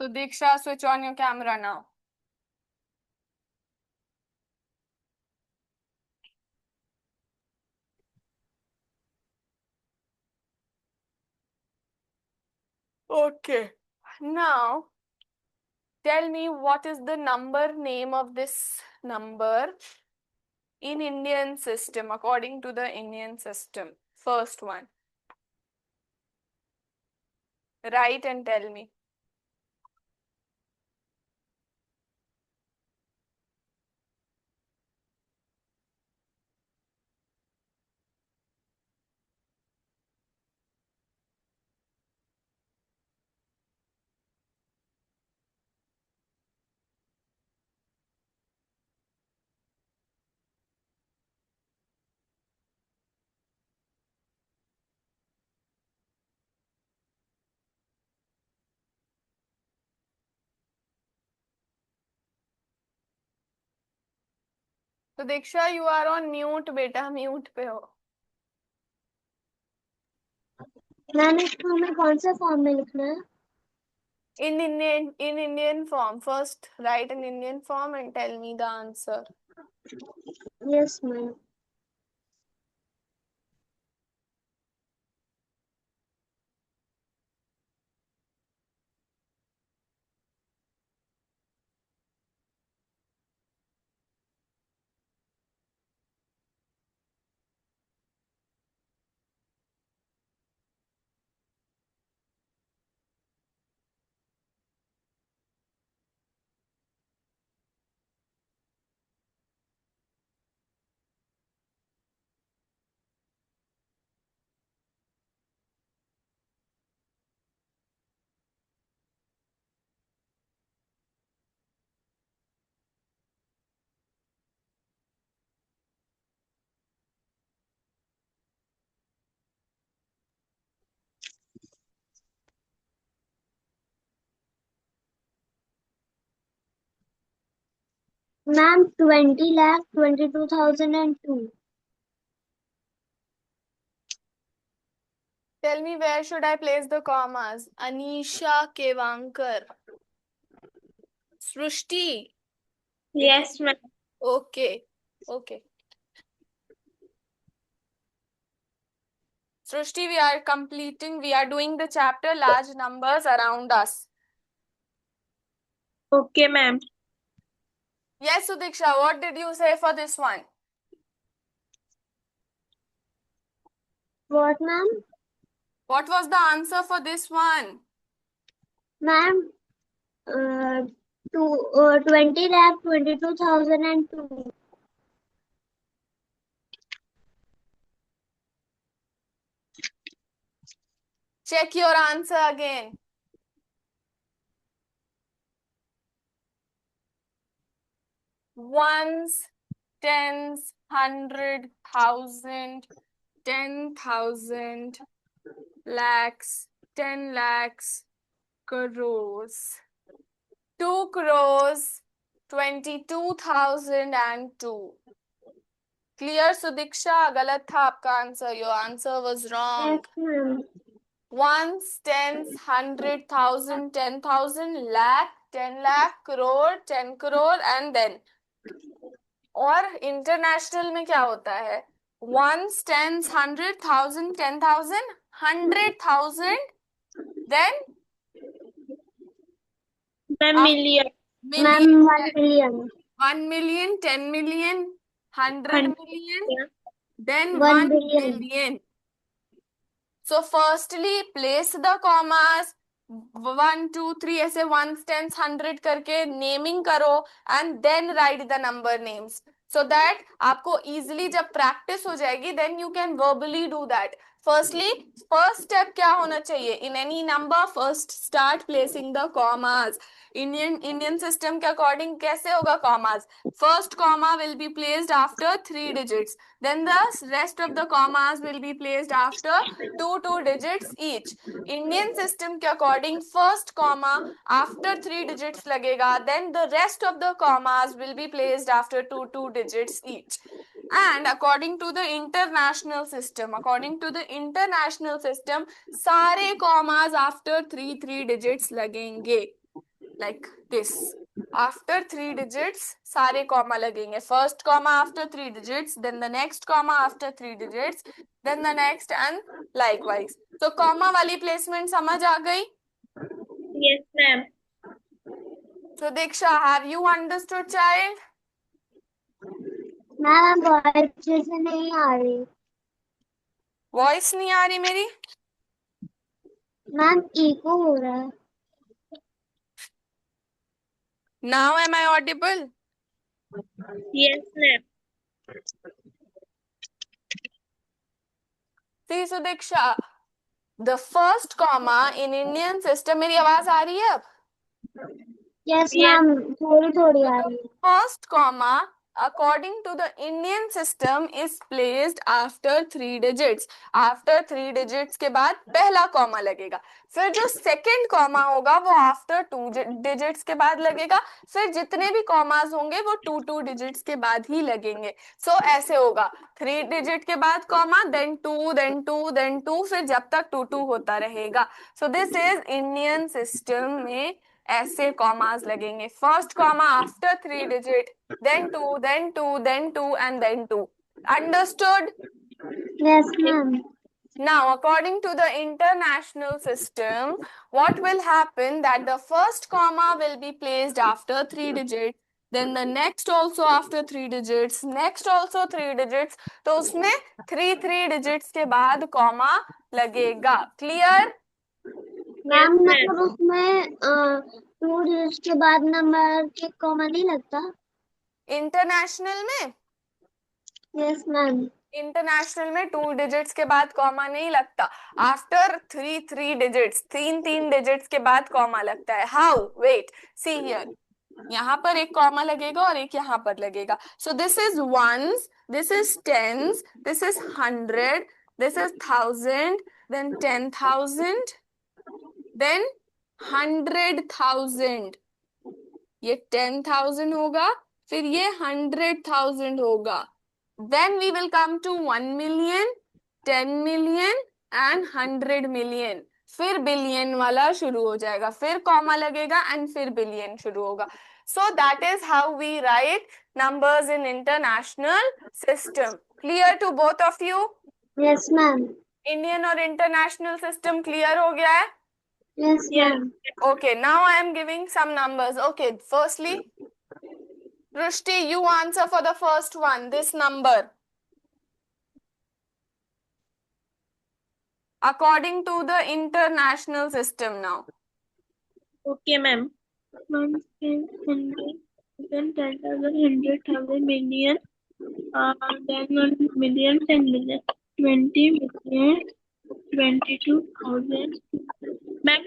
So Diksha, switch on your camera now. Okay. Now, tell me what is the name of this number in Indian system, according to the Indian system. First one. Write and tell me. तो दीक्षा, you are on mute बेटा, mute पे हो. Ma'am इसको हमें कौन सा form में लिखना है? In Indian form. First, write an Indian form and tell me the answer. Yes ma'am. Ma'am 20,22,002. Tell me where should I place the commas? Anisha Kevankar. Srushti. Yes ma'am. Okay. Okay. Srushti, we are doing the chapter large numbers around us. Okay ma'am. Yes, Sudiksha, what did you say for this one? What ma'am? What was the answer for this one? Ma'am 20,22,002. Check your answer again. Ones, tens, 100,000, 10,000, lakhs, 10 lakhs, crores. 2 crores, 22,002. Clear, Sudiksha? गलत था आपका answer. Your answer was wrong. Yes ma'am. Ones, tens, 100,000, 10,000, lakh, 10 lakh, crore, 10 crore, and then. और international में क्या होता है? Ones, tens, 100,000, 10,000, 100,000, then ma'am million. Ma'am million, 1 million. 1 million, 10 million, 100 million, then 1 1 billion. billion. So firstly place the commas 1 2 3 ऐसे 1s 10s 100 करके naming करो and then write the number names so that आपको easily जब practice हो जाएगी then you can verbally do that. Firstly, first step क्या होना चाहिए? In any number, first start placing the commas. Indian system के according कैसे होगा commas? First comma will be placed after 3 digits. Then the rest of the commas will be placed after 2 digits each. Indian system के according first comma after 3 digits लगेगा. Then the rest of the commas will be placed after 2 digits each. And according to the international system, सारे commas after 3 digits लगेंगे. Like this. After 3 digits, सारे comma लगेंगे. First comma after 3 digits, then the next comma after 3 digits, then the next and likewise. So comma वाली placement समझ आ गई? Yes, ma'am. So Diksha, have you understood, child? Ma'am बहुत अच्छे से नहीं आ रही. Voice नहीं आ रही मेरी? मैम इको हो रहा है. Now am I audible? Yes, ma'am. See, so Diksha, the first comma in Indian system, मेरी आवाज आ रही है अब? Yes Yes. मैम थोड़ी थोड़ी आ रही है. First comma according to the Indian system is placed after 3 digits. After 3 digits के बाद पहला कॉमा लगेगा. फिर जो सेकंड कॉमा होगा वो आफ्टर 2 digits के बाद लगेगा. फिर जितने भी कॉमास होंगे वो 2 digits के बाद ही लगेंगे. So ऐसे होगा 3 digit के बाद कॉमा then 2 then 2 then 2 फिर जब तक 2 होता रहेगा. So this is Indian system में ऐसे कॉमास लगेंगे. First comma after 3 digit, then 2 then 2 then 2 and then 2. Understood? Yes ma'am. Now according to the international system, what will happen that the first comma will be placed after 3 digits, then the next also after 3 digits, next also 3 digits. तो उसमें 3 digits के बाद comma लगेगा. Clear? Ma'am Yes, ma'am. मतलब उसमें 2 digit के बाद number के कॉमा नहीं लगता. इंटरनेशनल में यस मैम. इंटरनेशनल में 2 डिजिट्स के बाद कॉमा नहीं लगता. आफ्टर 3 डिजिट्स, 3 डिजिट्स के बाद कॉमा लगता है. हाउ? Wait, see here. यहाँ पर एक कॉमा लगेगा और एक यहाँ पर लगेगा. So this is ones, this is tens, this is 100, this is 1000, then 10,000, then 100,000. ये 10,000 होगा, फिर ये 100,000 होगा. Then we will come to 1 million, 10 million and 100 million. फिर बिलियन वाला शुरू हो जाएगा, फिर कॉमा लगेगा एंड फिर बिलियन शुरू होगा. So that is how we write numbers in international system. Clear to both of you? Yes ma'am. Indian और international system clear हो गया है? Yes Yes. Ma'am. Okay, now I am giving some numbers. Okay, firstly, Rushti, you answer for the first one, this number. According to the international system now. Okay, ma'am. 1, 10, 100, then 10,000, 100,000, million, then 1 million, 10 million, 20 million, 22,000. Ma'am,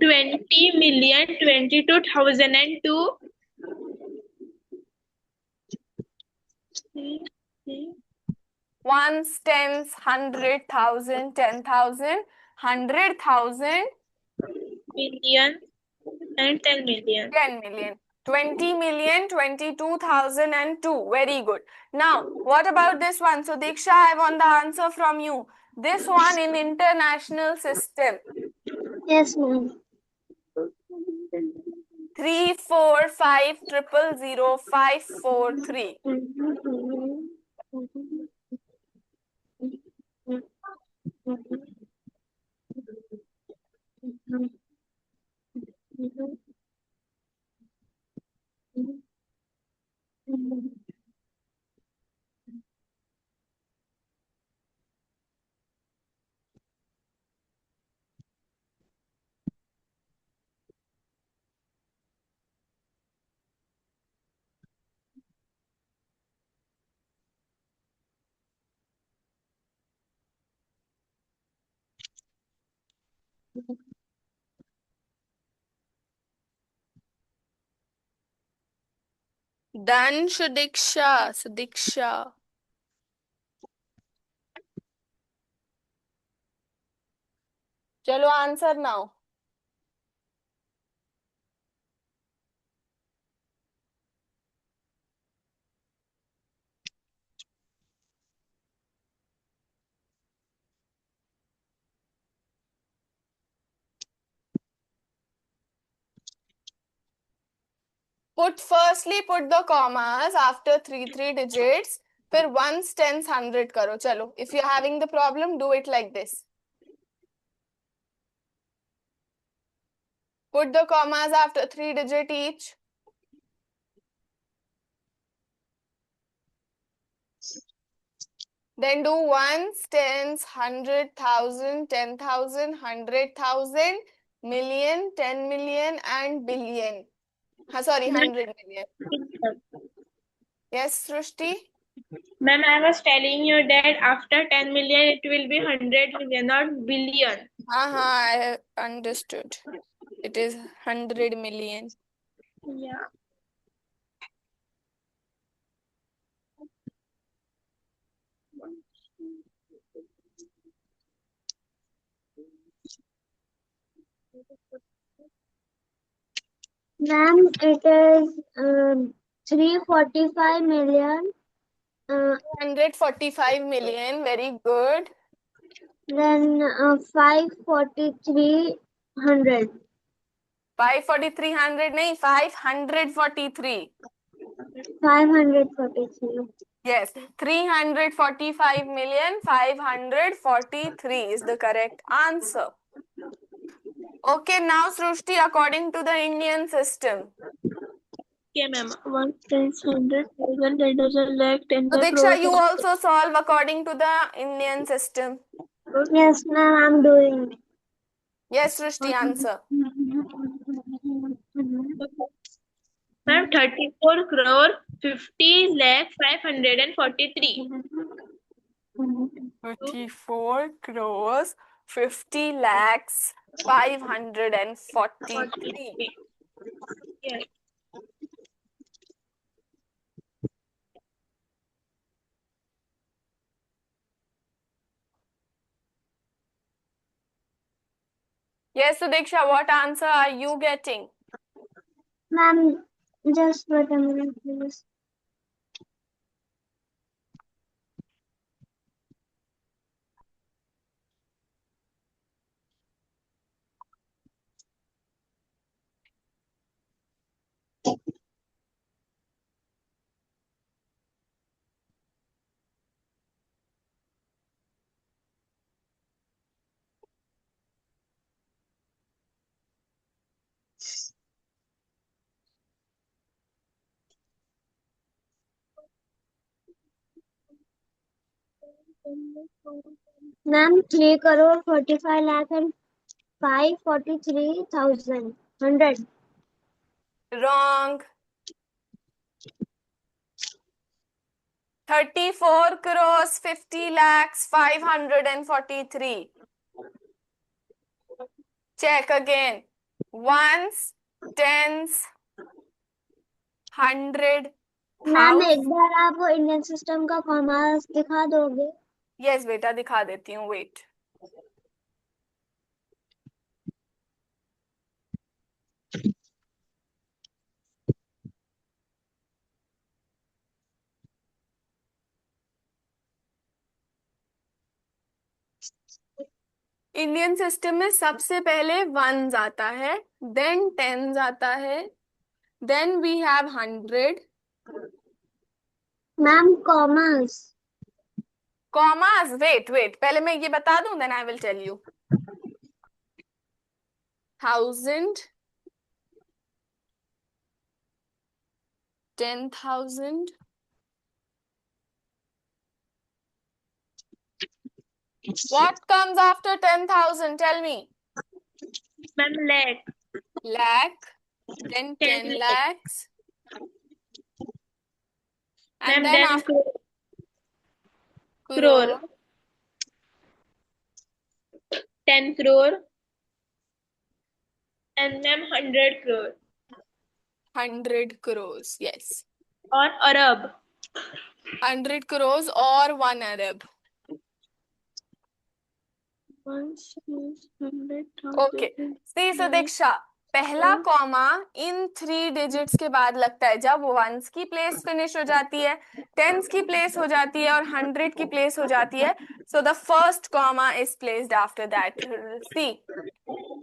20 million, 22,002. Ones, tens, 100,000, 10,000, 100,000, Million and 10 million. 10 million, 20 million, 22,002. Very good. Now, what about this one? So, Diksha, I want the answer from you. This one in international system. Yes ma'am. 345000543. Done, Sudiksha. Sudiksha. चलो answer now. Put the commas after three digits. फिर ones, tens, 100 करो. चलो. If you're having the problem, do it like this. Put the commas after 3 digit each. Then do ones, tens, 100,000, 10,000, 100,000, million, 10 million, and billion. Sorry, 100 million. Yes, Srushti? Ma'am, I was telling you that after 10 million, it will be 100 million, not billion. I understood. It is 100 million. Yeah. Ma'am, it is 345 million. 145 million. Very good. Then 54300. 54300 नहीं 543. 543. Yes, 345,543 is the correct answer. Okay, now Srushti, according to the Indian system. Okay, ma'am. 1, 10, 100,000, 10,000, lakh, 10 So crore. Diksha, you also solve according to the Indian system. Yes, ma'am, I'm doing. Yes, Srushti, answer. Ma'am, 34 crore, 50 lakh, 543. 34 crores, 50 lakhs, 543. Yes. Yes, Sudiksha, what answer are you getting? Ma'am, just wait a minute, please. Ma'am, 3 crore 45 lakh and 543,000. 100. Wrong. 34 crores, 50 lakhs, 543. Check again. Ones, tens, 100, ma'am एक 1000. बार आप वो Indian system का commerce दिखा दोगे? Yes, बेटा दिखा देती हूँ. Wait. इंडियन सिस्टम में सबसे पहले वंस आता है, देन टेंस आता है, then we have 100. Ma'am commerce. Commas. Wait पहले मैं ये बता दूं, then I will tell you. 1000, 10,000. What comes after 10,000? Tell me. Ma'am, lakh. Lakh, then 10 10 lakh. lakhs. Ma'am, And then then after crore. 10 crore. And ma'am, 100 crore. 100 crores. Yes. Or Arab. 100 crores or 1 Arab. 100,000. Okay. See, so Diksha, पहला comma in 3 digits के बाद लगता है जब once की place finish हो जाती है, टेंस की प्लेस हो जाती है और 100 की प्लेस हो जाती है. So the first comma is placed after that. See,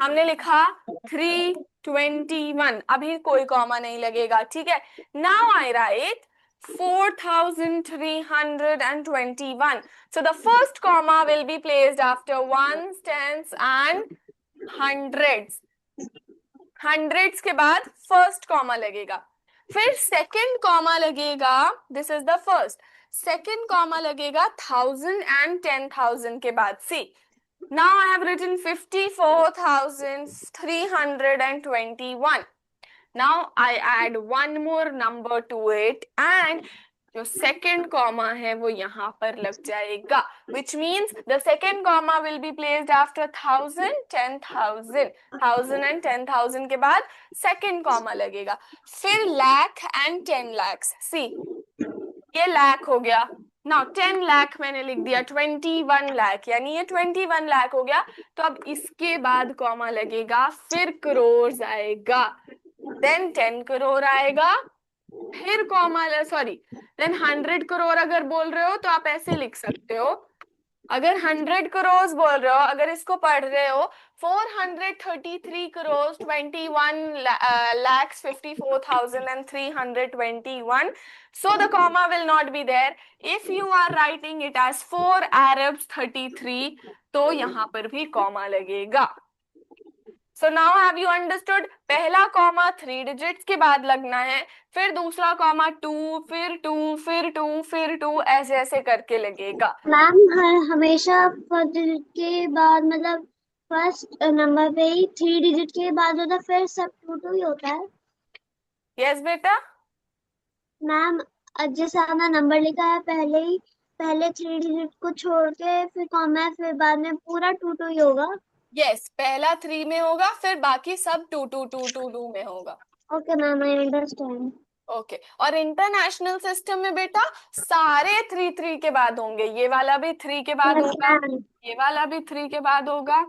हमने लिखा 321, अभी कोई कॉमा नहीं लगेगा. ठीक है. Now I right 4321. So the first comma will be placed after ones, tens and hundreds. hundreds के बाद फर्स्ट कॉमा लगेगा. फिर सेकंड कॉमा लगेगा. This is the first. Second comma लगेगा 1000 and 10,000 के बाद. सी, now I have written 54,321. now I add one more number to it and जो second comma है वो यहाँ पर लग जाएगा, which means the second comma will be placed after 1000, 10,000. 1000 and 10,000 के बाद सेकेंड कॉमा लगेगा. फिर lakh and 10 lakhs. See, ये lakh हो गया. Now 10 lakh मैंने लिख दिया. 21 lakh यानी ये 21 lakh हो गया. तो अब इसके बाद कॉमा लगेगा, फिर crores आएगा, then 10 crore आएगा, फिर कॉमा, सॉरी, देन 100 करोड़ अगर बोल रहे हो तो आप ऐसे लिख सकते हो. अगर 100 करोड़ बोल रहे हो, अगर इसको पढ़ रहे हो 433 crores 21 lakhs 54,321. So the comma will not be there. If you are writing it as 4 Arabs 33, तो यहाँ पर भी कॉमा लगेगा. So now have you understood? पहला कॉमा 3 डिजिट्स के बाद लगना है, फिर दूसरा कॉमा 2, फिर 2, फिर 2, फिर 2, ऐसे ऐसे करके लगेगा. मैम हमेशा फर्स्ट डिजिट के बाद मतलब फर्स्ट नंबर पे ही 3 डिजिट के बाद होता है, फिर सब 2 ही होता है. यस बेटा. मैम जैसे आपने नंबर लिखा है पहले 3 डिजिट को छोड़ के फिर कॉमा है, फिर बाद में पूरा 2 ही होगा. यस, पहला 3 में होगा, फिर बाकी सब 2 2 2 2 2 में होगा. Okay ma'am, I understand. Okay. और इंटरनेशनल सिस्टम में बेटा सारे 3 3 के बाद होंगे. ये वाला भी 3 के बाद होगा, ये वाला भी 3 के बाद होगा,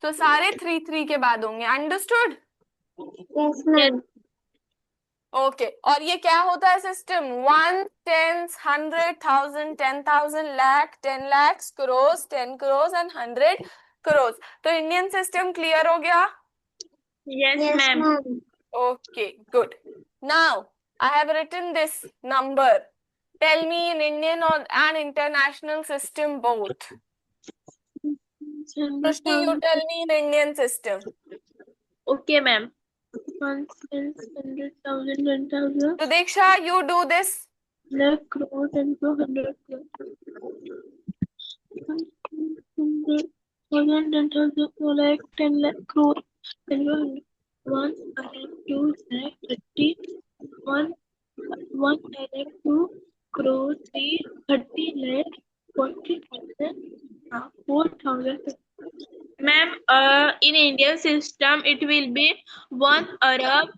तो सारे 3 3 के बाद होंगे. अंडरस्टूड? Yes ma'am. ओके. और ये क्या होता है system? 1 tens 100 1000 10,000 lakh 10 lakhs crores 10 crores and 100 crores. तो इंडियन सिस्टम क्लियर हो गया? Yes, yes ma'am. Ma'am. Okay, good. Now I have written this number. Tell me in Indian or an international system both. Srishti, you tell me in Indian system. Okay, ma'am. 100,000, 10,000, So Diksha, you do this. lakh crore, 10 crore, 100 crore. 100,000, 10,000, 2 lakh, 10 lakh crore, 10 crore, 1, I like 2 lakh, 30, 1, I like 2 crore, 3, 30 lakh, 40,000, 4,000. Ma'am, in Indian system, it will be 1 Arab,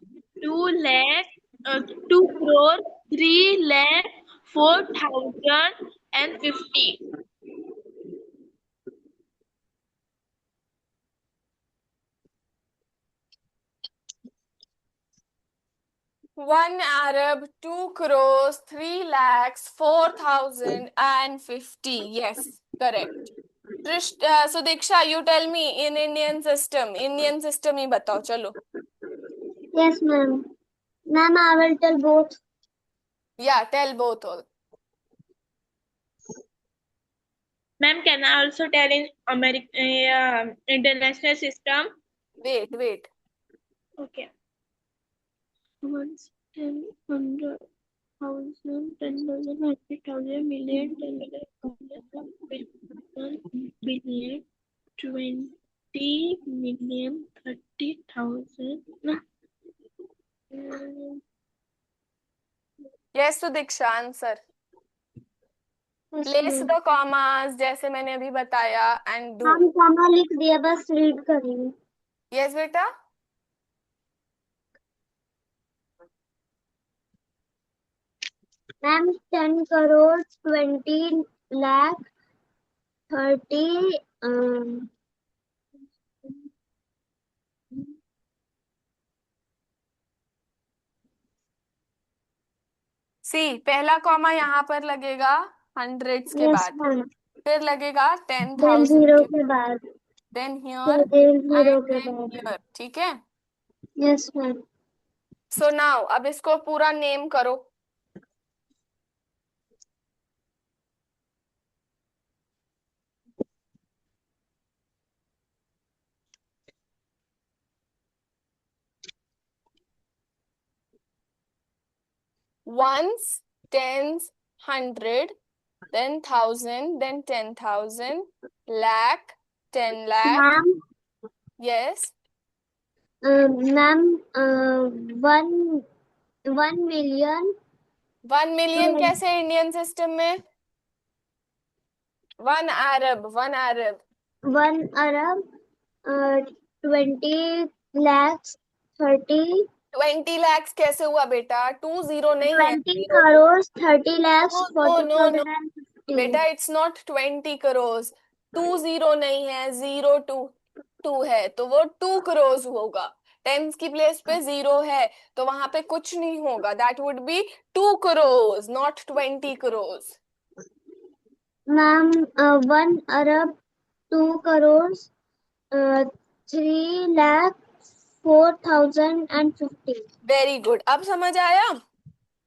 2 lakh, 2 crore, 3 lakh, 4,050. One Arab, 2 crores, 3 lakhs, 4,050. Yes, correct. So Diksha, you tell me in Indian system. Indian system ही बताओ चलो. Yes ma'am. Ma'am, I will tell both. Yeah, tell both all. Ma'am, can I also tell in international system? Wait. Okay. 1, 10, 100, 1,000, 10,000, 100,000, million, 10 million, 1 billion, 20 million, 30,000. Yes, so Diksha, answer. Yes, Place ma'am. the commas जैसे मैंने अभी बताया and do. हम comma लिख दिया, बस read करेंगे. Yes बेटा. मैम 10 crore 20 lakh 30 सी, पहला कॉमा यहाँ पर लगेगा हंड्रेड्स के यस बाद, मैम फिर लगेगा 10,000 0 के, के बाद देन हियर फिर 0 एंड के देन बाद हियर, ठीक है। यस मैम सो नाउ अब इसको पूरा नेम करो। Ones, tens, hundred, then thousand, then 10,000, lakh, 10 lakh. Ma'am Yes. Ma'am 1 million 1 million कैसे इंडियन सिस्टम में? 1 अरब, 1 अरब. 1 arab 20 lakhs 30 20 lakhs कैसे हुआ बेटा? 20 नहीं है, 20 0 2. crores 30 lakhs No, no, 40 no, no. thousand and 50 बेटा इट्स नॉट 20 crores. 20 नहीं है, 02 है, तो वो 2 crores होगा. टेंस की प्लेस पे 0 है, तो वहां पे कुछ नहीं होगा. That would be 2 crores, not 20 crores. Ma'am 1 arab 2 crores 3 lakh 4,050 very good. अब समझ आया?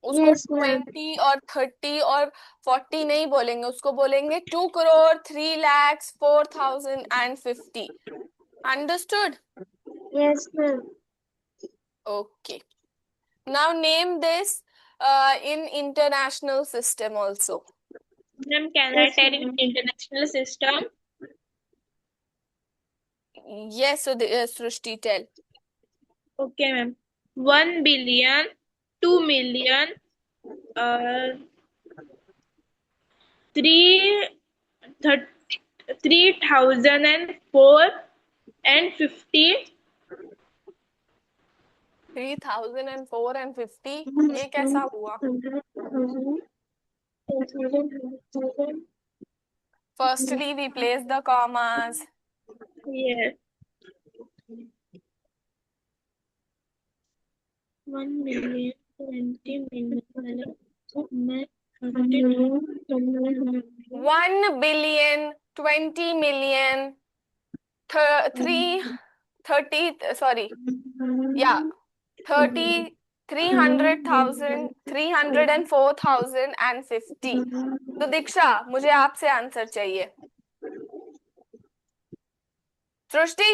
उसको यस मैम 20 और 30 और 40 नहीं बोलेंगे, उसको बोलेंगे 2 crore 3 lakhs 4,050. Understood? Yes ma'am Okay. Now name this in international system also. Ma'am, can I tell you international system? Yes, so Srushti, tell. Okay, ma'am. 1 billion, 2 million, uh, 3,004 and 50. 3,004 and 50. ये कैसा हुआ? 100,000 10,000 Firstly, we place the commas. Yes. 1 million, 20 million, 1 billion, 20 million, 30, sorry, yeah, 30, 300,000, 304,000 and 50. तो दीक्षा, मुझे आपसे answer चाहिए. सृष्टि,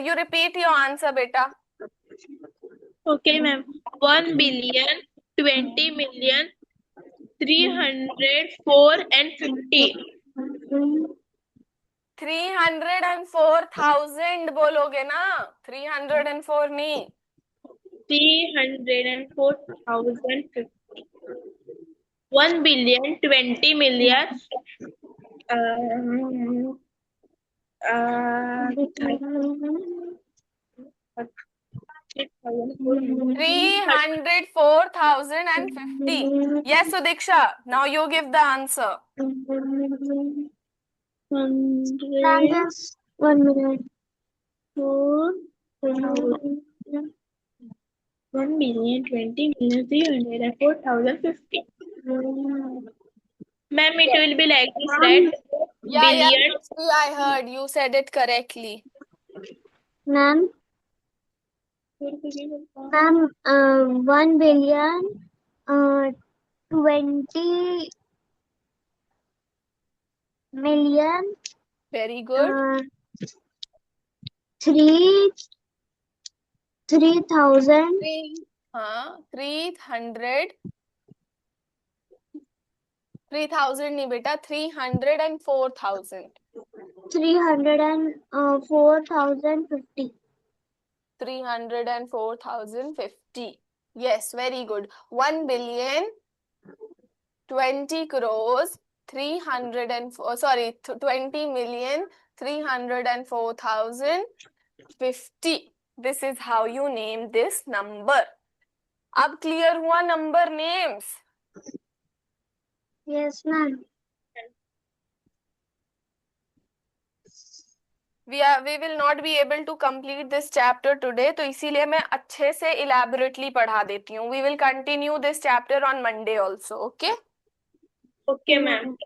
you repeat your answer, बेटा. Okay, ma'am. 1 billion, 20 million, 304 and 50. 304,000 बोलोगे ना, 304 नहीं. 304,050. 1 billion, 20 million, uh, 304,050. Yes, Sudiksha. Now you give the answer. 1 minute 1 billion, 20 million, 304,050. Ma'am, it will be like this, right? Yeah, Billion. Srushti, I heard. You said it correctly. Ma'am, 1 billion 20 million Very good. 3,000 300. 3,000 नहीं बेटा, 304,000. 304,050 304,050. Yes, very good. 1 billion, 20 crores, 20 million, 304,050. This is how you name this number. अब clear हुआ number names? Yes, ma'am. We will not be able to complete this chapter today, तो इसीलिए मैं अच्छे से elaborately पढ़ा देती हूँ. We will continue this chapter on Monday also. Okay? Okay, ma'am.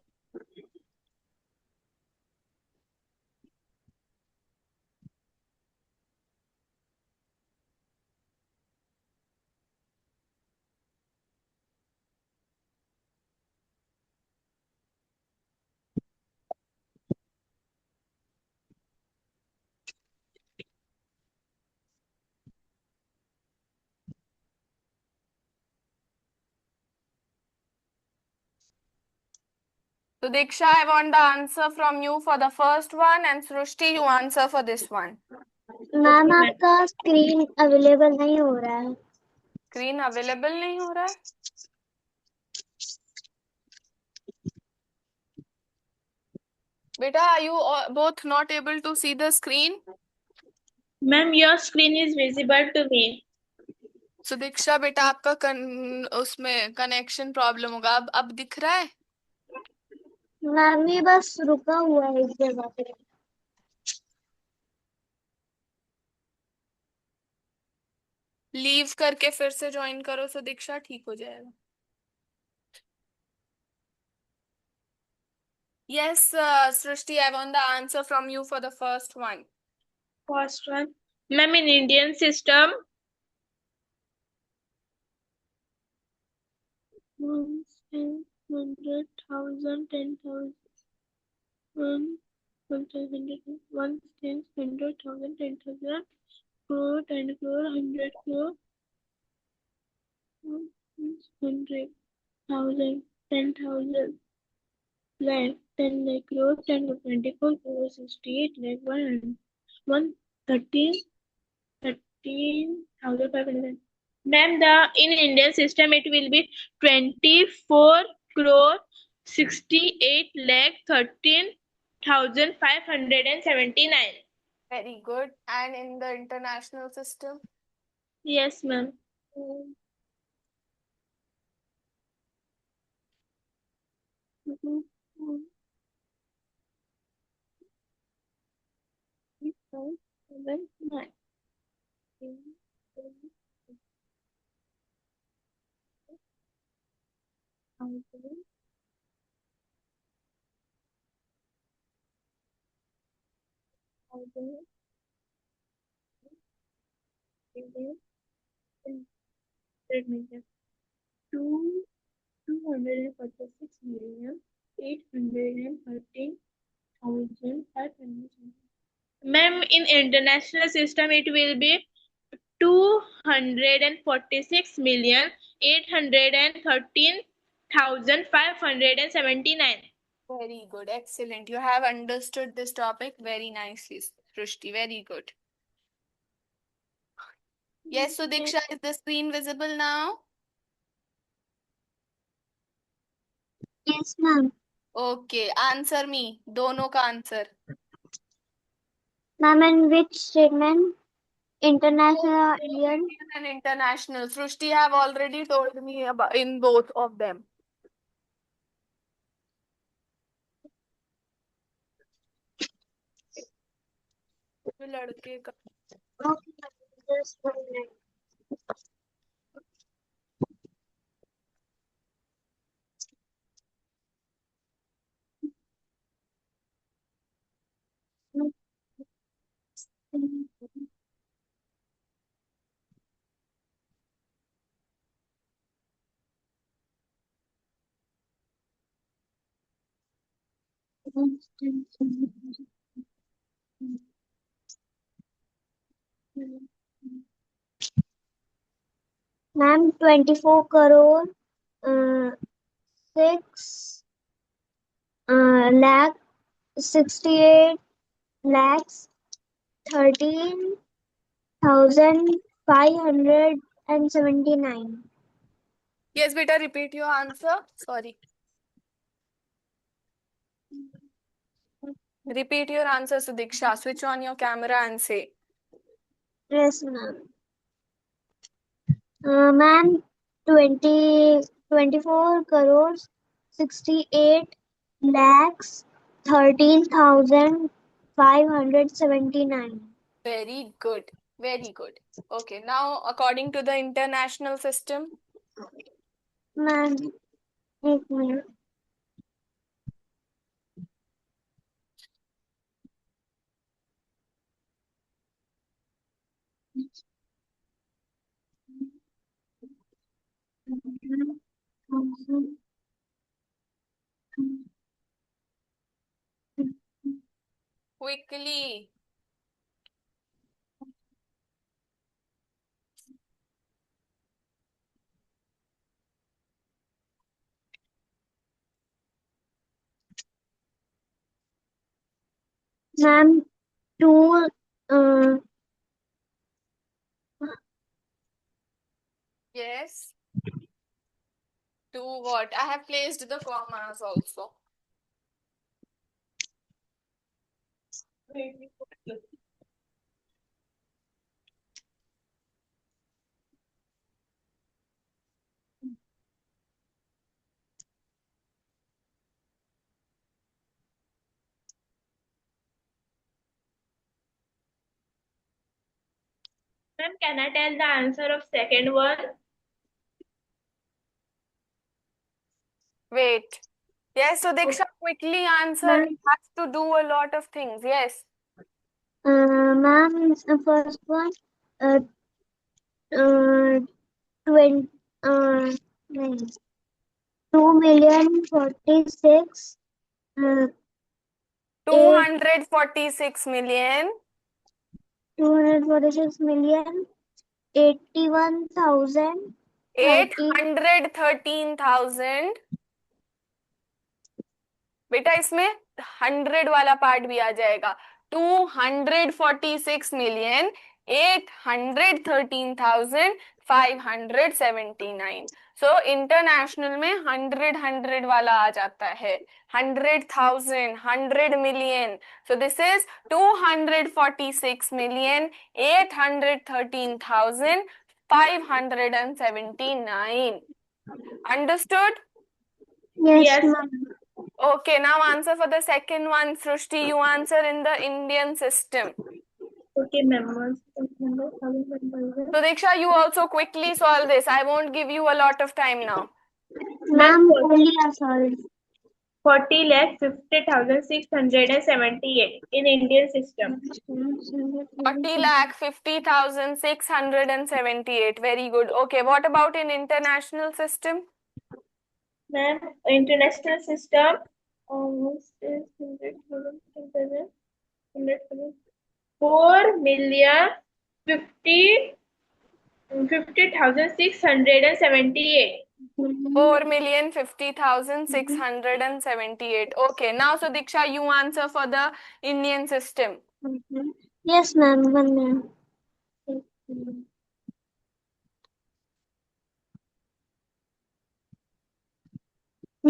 So Diksha, I want the answer from you for the first one, and Srushti, you answer for this one. Ma'am ma'am. आपका screen available नहीं हो रहा है. Screen available नहीं हो रहा है? Beta, are you both not able to see the screen? Ma'am, your screen is visible to me. So दीक्षा बेटा आपका उसमें कनेक्शन प्रॉब्लम होगा. अब दिख रहा है? मैम ये बस रुका हुआ है इस जगह पे. लीव करके फिर से ज्वाइन करो, सो दीक्षा ठीक हो जाएगा. Yes, Srishti, I want the answer from you for the first one. First one. Ma'am, in Indian system, 1, 10, 100,000, 10,000, 1, 10, 100,000, 10,000, crore, 10 crore, 100 crore, 100,000, 10,000, lakh, 10 lakh crore, 10 crore, 24 crore, 68 lakh, 13,500. Ma'am, in Indian system it will be 24 crore 68 lakh 13,579. Very good. And in the international system? Yes, ma'am. Two 246,813,500. Ma'am, in international system it will be 246,813,579. Very good. Excellent. You have understood this topic very nicely, Srishti. Very good. Yes, so Diksha, is the screen visible now? Yes, ma'am. Okay, answer me. दोनों का answer. Ma'am, in which statement? International or Indian? Indian and international. Srishti have already told me about in both of them. लड़के का Okay, just 1 minute. Ma'am, 24 crore, 6 lakh, 68 lakhs, 13,579. Yes, beta, repeat your answer. Sorry. Repeat your answer, Sudiksha. Switch on your camera and say. Yes, ma'am. Ma'am, 24 crores, 68 lakhs 13,579. Very good. Very good. Okay, now according to the international system, ma'am एक मिनट quickly. Ma'am to Yes. To what? I have placed the commas also. Ma'am, can I tell the answer of second one? Wait. Yes, so Diksha, quickly answer. Ma'am It has to do a lot of things. Yes. Ma'am first one 20 नहीं 2,046 246 million. 246 million 81,000 813,000. बेटा इसमें 100 वाला part भी आ जाएगा. 246,813,579. So international में 100 वाला आ जाता है. 100,000, 100 million. So this is 246,813,579. Understood? yes Yes. ma'am Okay, now answer for the second one. Srushti, you answer in the Indian system. Okay, ma'am. 1,000. So Diksha, you also quickly solve this. I won't give you a lot of time now. Ma'am Ma'am, बोलिए sorry 40,50,678 in Indian system. 40,50,678. Very good. Okay, what about in international system? Ma'am, international system. Almost is 100,000, 4,50,678. 4,50,678. Okay, now so Diksha, you answer for the Indian system. yes ma'am 1 minute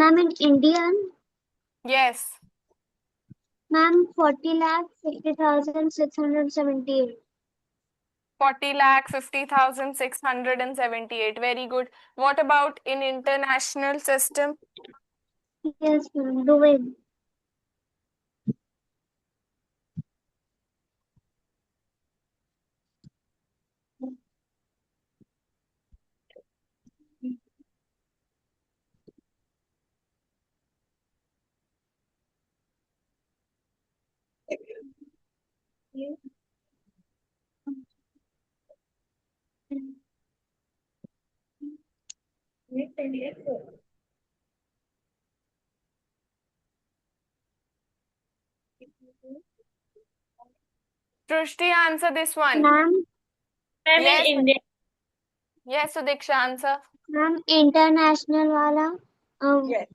ma'am in Indian Yes. ma'am 40,50,678 40,50,678. Very good. What about in international system? yes ma'am doing Srushti, answer this one. ma'am Ma'am, Yes. in Indian. Yes, so Diksha, answer. ma'am international वाला Yes.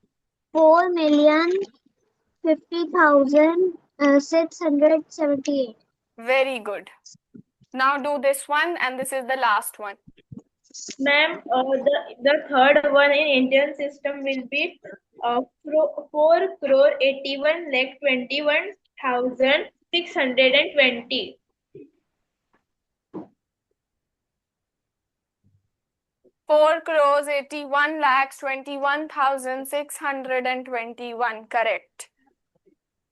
4,50,678 Very good. Now do this one, and this is the last one. Ma'am, the third one in Indian system will be 4,81,21,620. 4 4,81,21,621. Correct.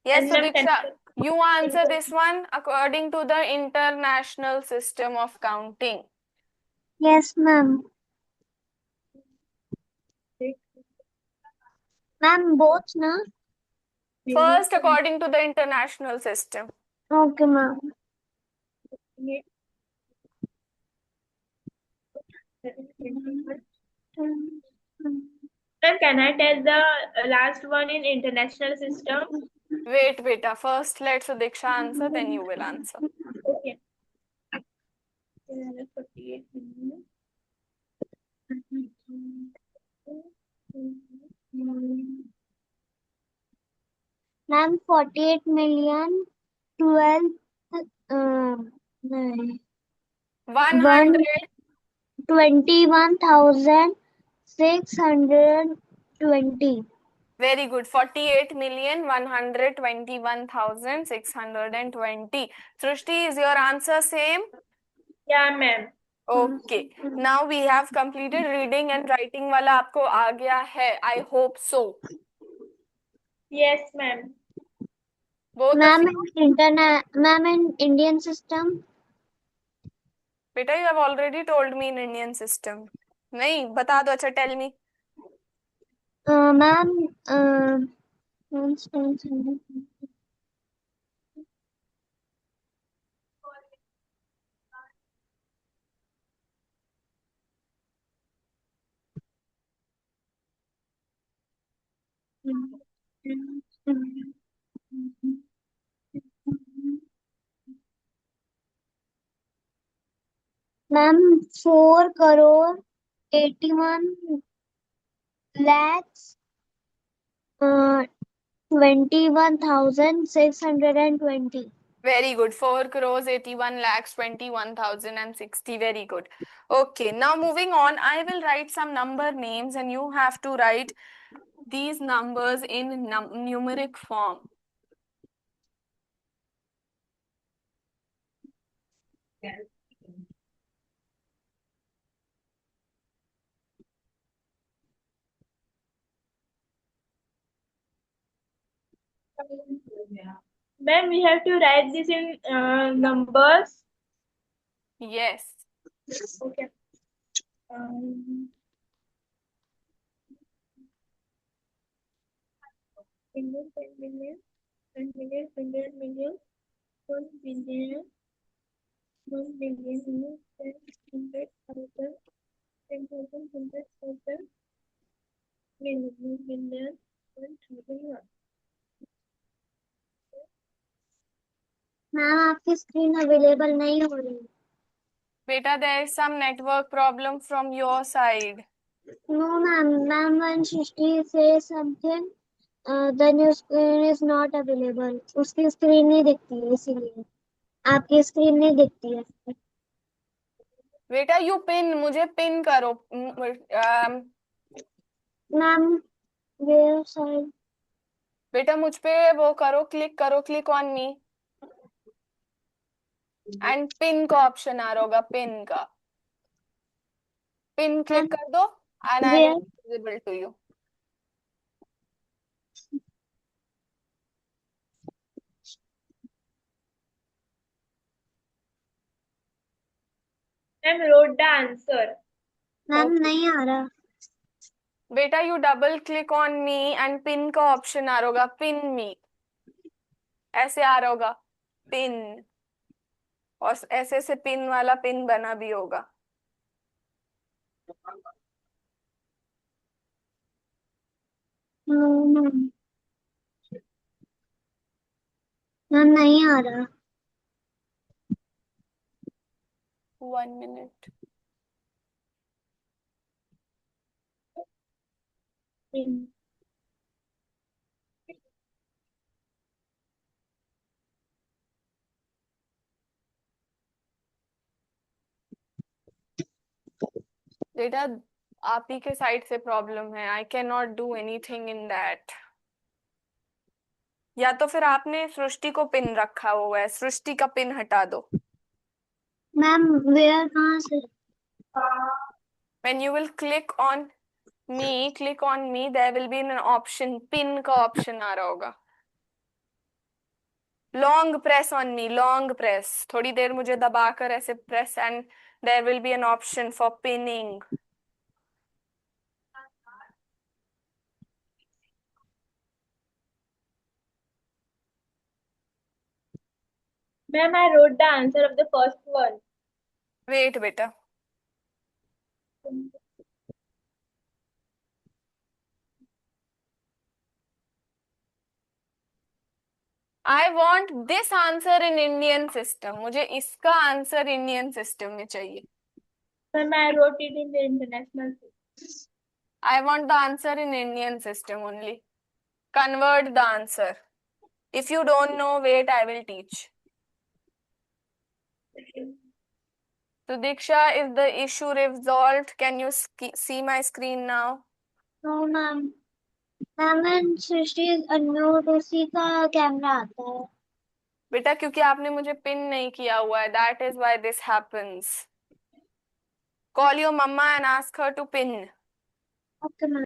Yes, And ma'am, Sudiksha, you answer this one according to the international system of counting. Yes, ma'am. Ma'am, both, na? First, according to the international system. Okay, ma'am. Ma'am, can I tell the last one in international system? Wait, beta. First, let Sudiksha answer, then you will answer. Okay. 48 million. Ma'am, 48 million 12 nine, 100. 21,620. Very good. 48,121,620. Srushti, is your answer same? Yeah, ma'am. Okay. Now we have completed reading and writing वाला आपको आ गया है. I hope so. Yes, ma'am. Both of Ma'am, you. ma'am, in Indian system. Beta, you have already told me in Indian system. नहीं बता दो. अच्छा, tell me. Ma'am, ma'am, 4 crore 81 lakhs 21,620. Very good. 4 crores 81 lakhs 21,060. Very good. Okay. Now moving on, I will write some number names and you have to write these numbers in numeric form. Ma'am, we have to write this in numbers. Yes. Okay. Million, 10 million, 10 million, 100 million, 1 billion, 1 billion, 10, 100,000, 10,000, 100,000, million, million, 1,000. Ma'am आपकी screen available नहीं हो रही. Beta, there is some network problem from your side. No, ma'am. Ma'am, when Shrishti says something, the new screen is not available. उसकी screen नहीं दिखती है इसीलिए. आपकी स्क्रीन नहीं दिखती है. बेटा यू पिन मुझे पिन करो. Ma'am, where side. बेटा मुझ पे वो करो, click on me and pin का ऑप्शन आ रहा होगा. पिन का पिन क्लिक कर दो and I will visible to you. Ma'am wrote the answer. Ma'am नहीं आ रहा. बेटा you double click on me and pin का ऑप्शन आ रहा होगा. पिन मी ऐसे आ रहा होगा. पिन और ऐसे से पिन वाला पिन बना भी होगा. मैम नहीं आ रहा. 1 minute. बेटा आप ही के साइड से प्रॉब्लम है. I can not do anything in that. या तो फिर आपने सृष्टि को पिन रखा हुआ है. सृष्टि का पिन हटा दो. मैम वेयर कहाँ से? When you will click on me, there will be an option, pin का option आ रहा होगा. Long press on me, long press. थोड़ी देर मुझे दबाकर ऐसे press and there will be an option for pinning. Ma'am, I wrote the answer of the first one. Wait, beta. I want this answer in Indian system. मुझे इसका answer Indian system में चाहिए. Ma'am, I wrote it in the international system. I want the answer in Indian system only. Convert the answer. If you don't know, wait, I will teach. So Diksha, is the issue resolved? Can you see my screen now? No, ma'am. Ma'am and Srishti unmute, उसी का camera आता है. बेटा क्योंकि आपने मुझे pin नहीं किया हुआ है, that is why this happens. Call your mama and ask her to pin. Okay ma'am.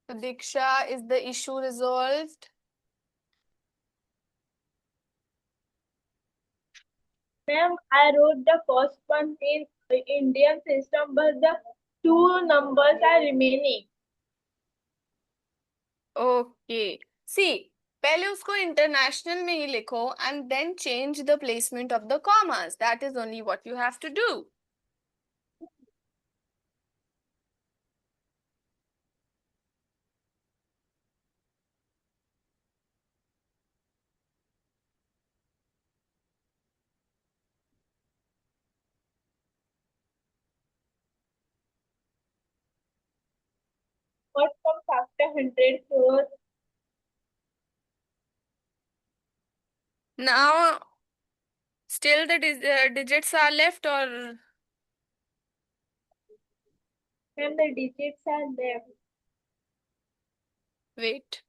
So Diksha, is the issue resolved? Ma'am, I wrote the first one in the Indian system, but the two numbers are remaining. Okay. See, पहले उसको international में ही लिखो and then change the placement of the commas. That is only what you have to do. What comes after 100 crores? Now, still the digits are left or Ma'am, the digits are left. wait.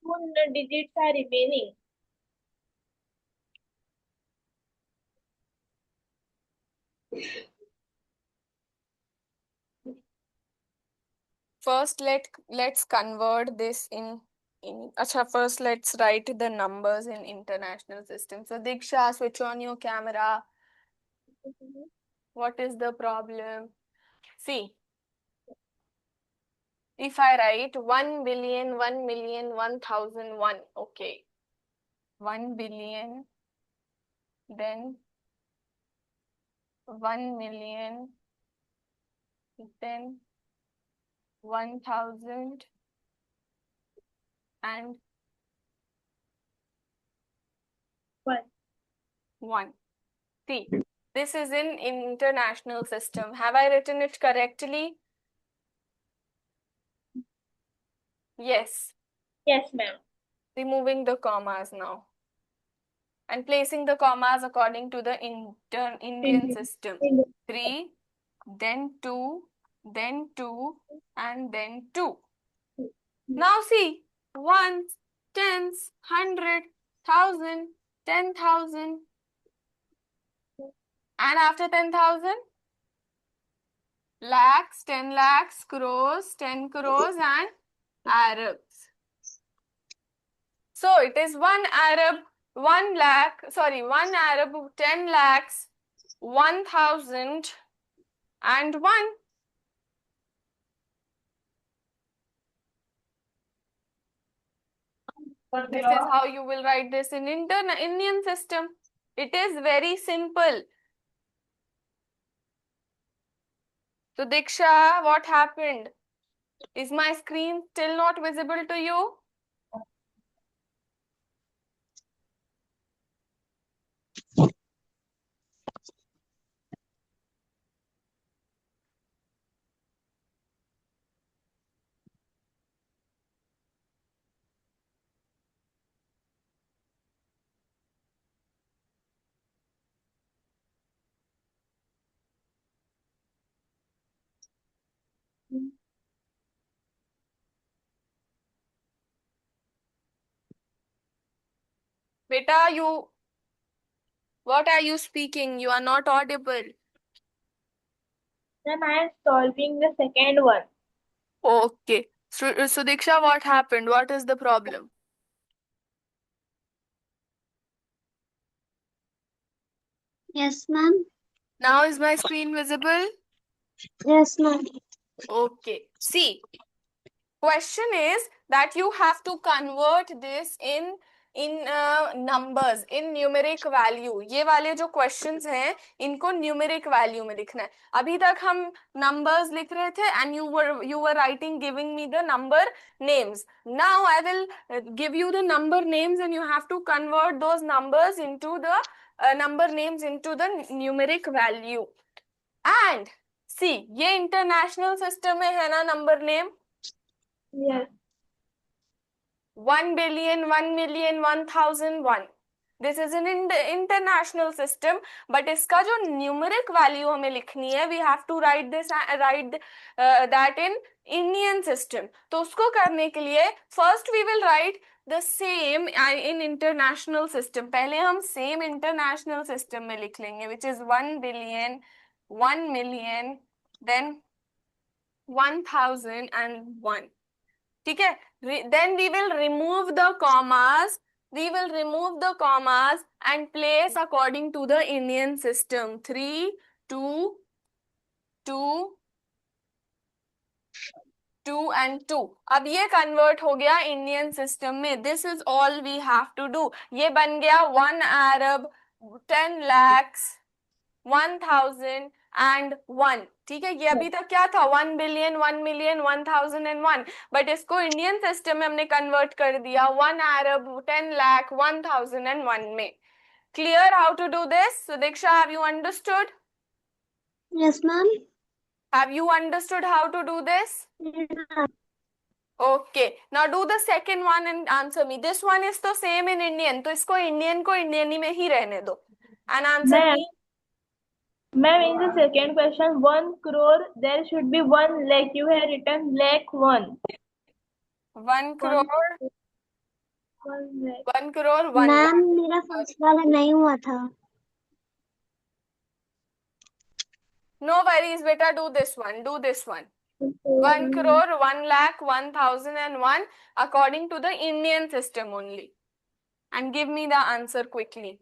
Two digits are remaining. First, let's convert this in Acha, first let's write the numbers in international system. So Diksha, switch on your camera. What is the problem? See, if I write 1 billion, 1 million, 1001, okay. 1 billion, then 1 million, then 1000 and 1. See, this is in international system. Have I written it correctly? Yes. Yes, ma'am. Removing the commas now. And placing the commas according to the Indian system. 3, then 2, then 2, and then 2. Now see, ones, tens, 100, 1,000, 10,000, and after 10,000, lakhs, 10 lakhs, crores, 10 crores, and Arabs. So it is one Arab, 1 lakh, sorry, one Arab, 10 lakhs, 1,000, and 1. This is how you will write this in Indian system. It is very simple. So Diksha, what happened? Is my screen still not visible to you? Beta, what are you speaking? You are not audible. Ma'am, I am solving the second one. Okay. So Diksha, what happened? What is the problem? Yes, ma'am. Now is my screen visible? Yes, ma'am. Okay. See, question is that you have to convert this in numbers, in numeric value. ये वाले जो questions हैं इनको numeric value में लिखना है. अभी तक हम numbers लिख रहे थे and you were writing, giving me the number names. Now I will give you the number names and you have to convert those numbers into the number names into the numeric value. And see, ये international system में है ना number name? Yes. 1 billion, 1 million, 1,001. This is an international system, but इसका जो numeric value हमें लिखनी है, we have to write that in Indian system. तो उसको करने के लिए first we will write the same in international system. पहले हम same international system में लिख लेंगे, which is 1 billion, 1 million, then 1,001. ठीक है? Then we will remove the commas. We will remove the commas and place according to the Indian system. 3, 2, 2, 2 and 2. अब ये convert हो गया Indian system में. This is all we have to do. ये बन गया 1 Arab, 10 lakhs, 1,000 and 1. ठीक है, ये अभी तक क्या था? 1 billion, 1 million, 1,001. बट इसको इंडियन सिस्टम में हमने कन्वर्ट कर दिया 1 अरब, 10 लाख, 1,001 में. Clear how to do this? So Diksha, have you understood? Yes, ma'am. Have you understood how to do this? Yes, ma'am. Okay. Now do the second one and answer me. This one is the same in Indian. तो इसको Indian को Indian में ही रहने दो. And answer Ma'am. me. Ma'am, in the second question, 1 crore, there should be 1 lakh. You have written lakh 1. 1 crore, 1 lakh. 1 crore, 1 ma'am lakh. मेरा first वाला नहीं हुआ था. No worries, beta. Do this one. Do this one. 1 crore, 1 lakh, 1,001 according to the Indian system only. And give me the answer quickly.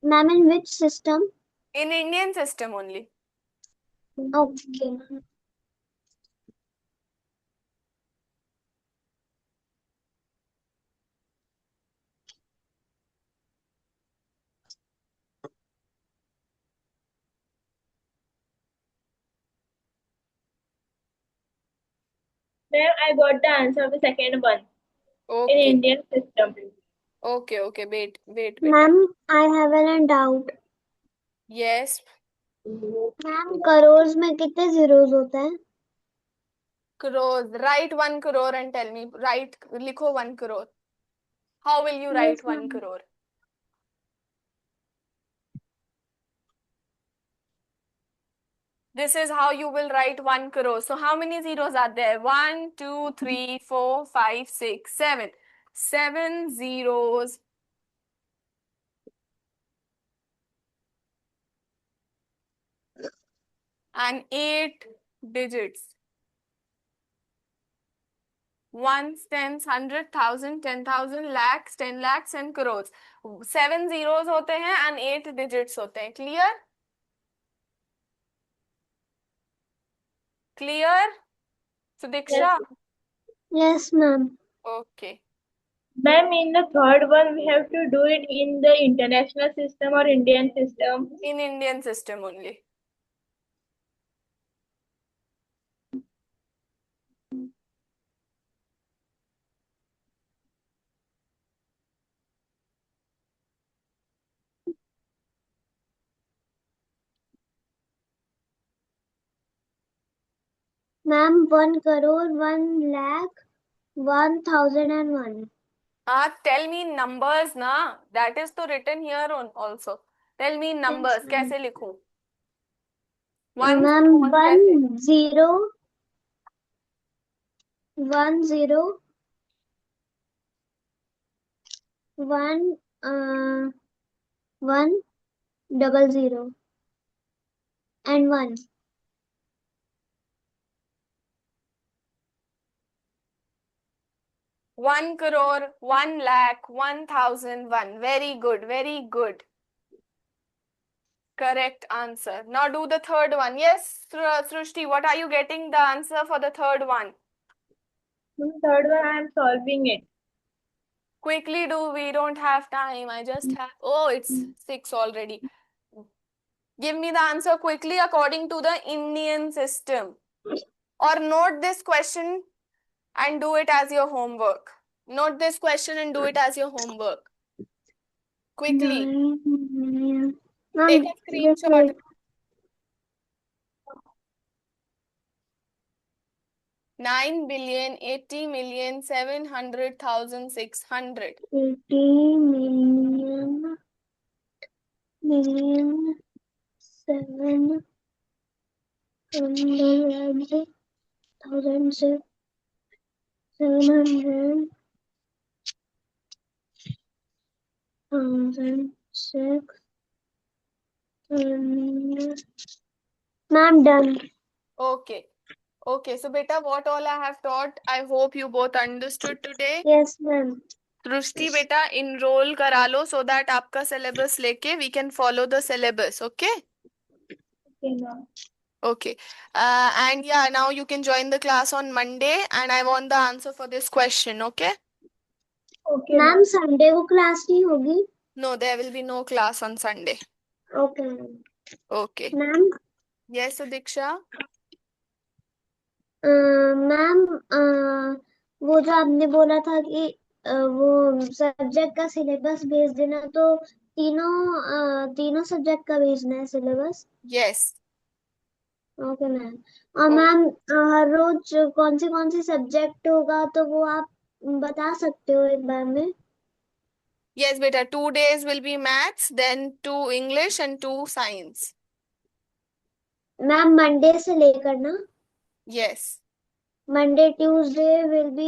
Ma'am, in which system? In Indian system only. Okay. Ma'am, I got the answer of the second one in Okay. Indian system. Okay. Wait. Ma'am, I have a doubt. Yes. Ma'am crore में कितने zeros होते हैं? Crores. Write 1 crore and tell me. Likho 1 crore. How will you write Yes, 1 ma'am. crore? This is how you will write 1 crore. So how many zeros are there? 1, 2, 3, 4, 5, 6, 7. 7 zeros. And 8 digits. Ones, tens, 100,000, 10,000, lakhs, 10 lakhs and crores. 7 zeros होते हैं and 8 digits होते हैं. Clear? Clear? Sudiksha? Yes, ma'am. Okay. Ma'am, in the third one, we have to do it in the international system or Indian system. In Indian system only. Ma'am, 1 crore, 1 lakh, 1,001. Tell me numbers na. That is to written here on also. Tell me numbers. Yes, कैसे लिखूं? 1 ma'am, से 1 कैसे? 1 0 1 0 1 1 00 and 1. 1 crore, 1 lakh, 1,001. Very good, very good. Correct answer. Now do the third one. Yes, Srushti, what are you getting the answer for the third one? In the third one, I am solving it. Quickly do, we don't have time. I just have, oh, it's 6 already. Give me the answer quickly according to the Indian system. Or note this question and do it as your homework. Note this question and do it as your homework. Quickly. 9 million. Take Ma'am, a just screenshot. wait. 9,80,700,600. 80 million, 700, 1,006, 700, 1,006. Ma'am, done. Okay. Okay, so beta, what all I have taught, I hope you both understood today. Yes, ma'am. सृष्टि बेटा enroll करा लो so that आपका syllabus लेके we can follow the syllabus, okay? Okay, ma'am. Okay. And yeah, now you can join the class on Monday and I want the answer for this question, okay? Okay, ma'am ma'am. Sunday को class नहीं होगी? No, there will be no class on Sunday. Okay ma'am. Okay. Ma'am Yes, Sudiksha? Ma'am वो जो आपने बोला था कि वो सब्जेक्ट का सिलेबस भेज देना, तो तीनों सब्जेक्ट का भेजना है सिलेबस? Yes. Okay ma'am. और मैम हर रोज कौन से सब्जेक्ट होगा तो वो आप बता सकते हो एक बार में? Yes, beta. 2 days will be maths, then 2 English and 2 science. Ma'am Monday से लेकर ना? Yes. Monday Tuesday will be